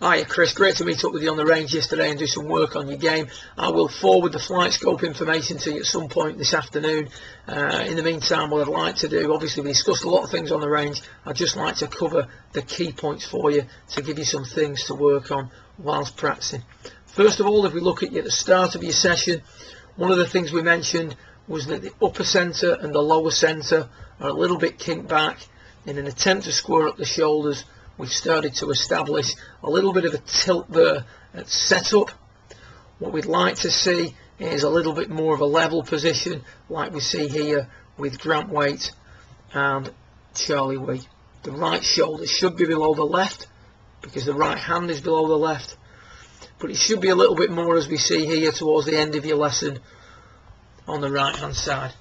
Hiya Chris, great to meet up with you on the range yesterday and do some work on your game. I will forward the flight scope information to you at some point this afternoon. In the meantime, what I'd like to do, obviously we discussed a lot of things on the range, I'd just like to cover the key points for you to give you some things to work on whilst practicing. First of all, if we look at you at the start of your session, one of the things we mentioned was that the upper centre and the lower centre are a little bit kinked back. In an attempt to square up the shoulders, we've started to establish a little bit of a tilt there at setup. What we'd like to see is a little bit more of a level position like we see here with Grant Waite and Charlie Wee. The right shoulder should be below the left because the right hand is below the left, but it should be a little bit more, as we see here towards the end of your lesson, on the right hand side.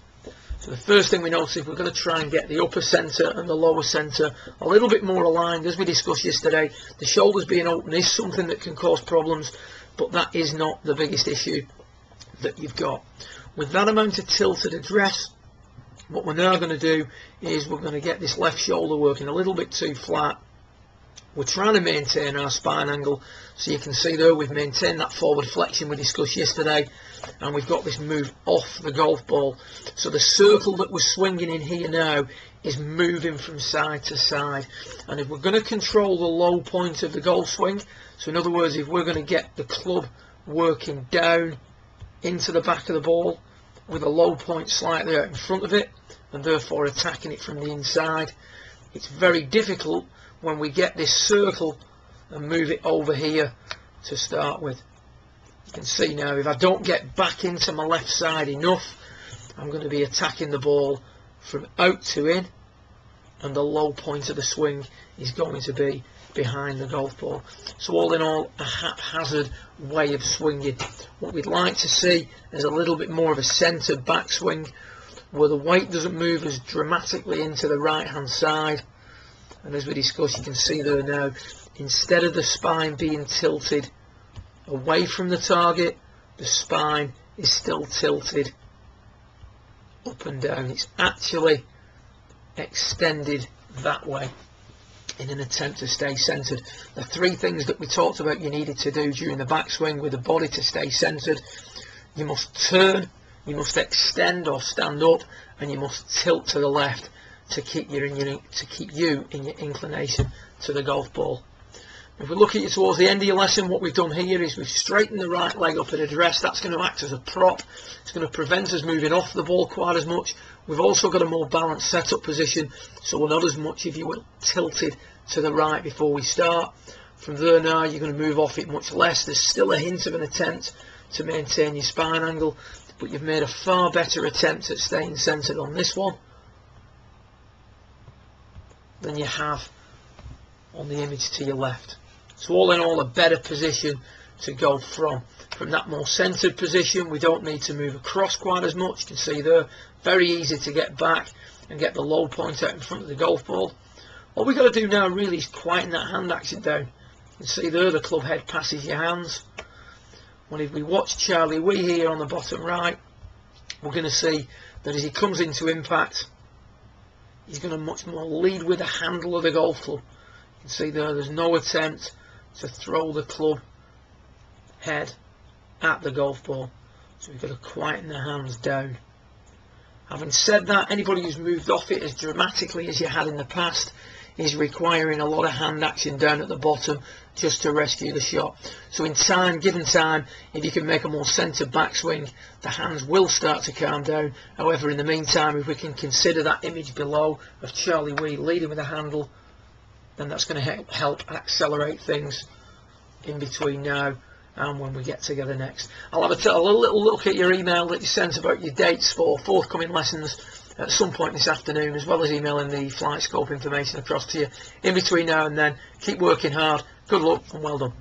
So the first thing we notice, if we're going to try and get the upper centre and the lower centre a little bit more aligned, as we discussed yesterday, the shoulders being open is something that can cause problems, but that is not the biggest issue that you've got. With that amount of tilted address, what we're now going to do is we're going to get this left shoulder working a little bit too flat. We're trying to maintain our spine angle, so you can see there we've maintained that forward flexion we discussed yesterday, and we've got this move off the golf ball. So the circle that we're swinging in here now is moving from side to side, and if we're going to control the low point of the golf swing, so in other words, if we're going to get the club working down into the back of the ball with a low point slightly out in front of it, and therefore attacking it from the inside, it's very difficult when we get this circle and move it over here to start with. You can see now, if I don't get back into my left side enough, I'm going to be attacking the ball from out to in, and the low point of the swing is going to be behind the golf ball. So all in all, a haphazard way of swinging. What we'd like to see is a little bit more of a centred backswing where the weight doesn't move as dramatically into the right hand side. And as we discussed, you can see there now, instead of the spine being tilted away from the target, the spine is still tilted up and down. It's actually extended that way in an attempt to stay centered. The three things that we talked about you needed to do during the backswing with the body to stay centered: you must turn, you must extend or stand up, and you must tilt to the left to keep you in your inclination to the golf ball. If we look at you towards the end of your lesson, what we've done here is we've straightened the right leg up at address. That's going to act as a prop. It's going to prevent us moving off the ball quite as much. We've also got a more balanced setup position, so we're not as much, if you will, tilted to the right before we start. From there now, you're going to move off it much less. There's still a hint of an attempt to maintain your spine angle, but you've made a far better attempt at staying centered on this one than you have on the image to your left. So all in all, a better position to go from. From that more centered position, we don't need to move across quite as much. You can see there, very easy to get back and get the low point out in front of the golf ball. All we've got to do now really is quieten that hand action down. You can see there the club head passes your hands. Well, if we watch Charlie Wee here on the bottom right, we're going to see that as he comes into impact, he's going to much more lead with the handle of the golf club. You can see there's no attempt to throw the club head at the golf ball. So we've got to quieten the hands down. Having said that, anybody who's moved off it as dramatically as you had in the past is requiring a lot of hand action down at the bottom just to rescue the shot. So in time, given time, if you can make a more centred backswing, the hands will start to calm down. However, in the meantime, if we can consider that image below of Charlie Wee leading with a handle, then that's going to help accelerate things in between now and when we get together next. I'll have a little look at your email that you sent about your dates for forthcoming lessons at some point this afternoon, as well as emailing the flight scope information across to you. In between now and then, keep working hard. Good luck and well done.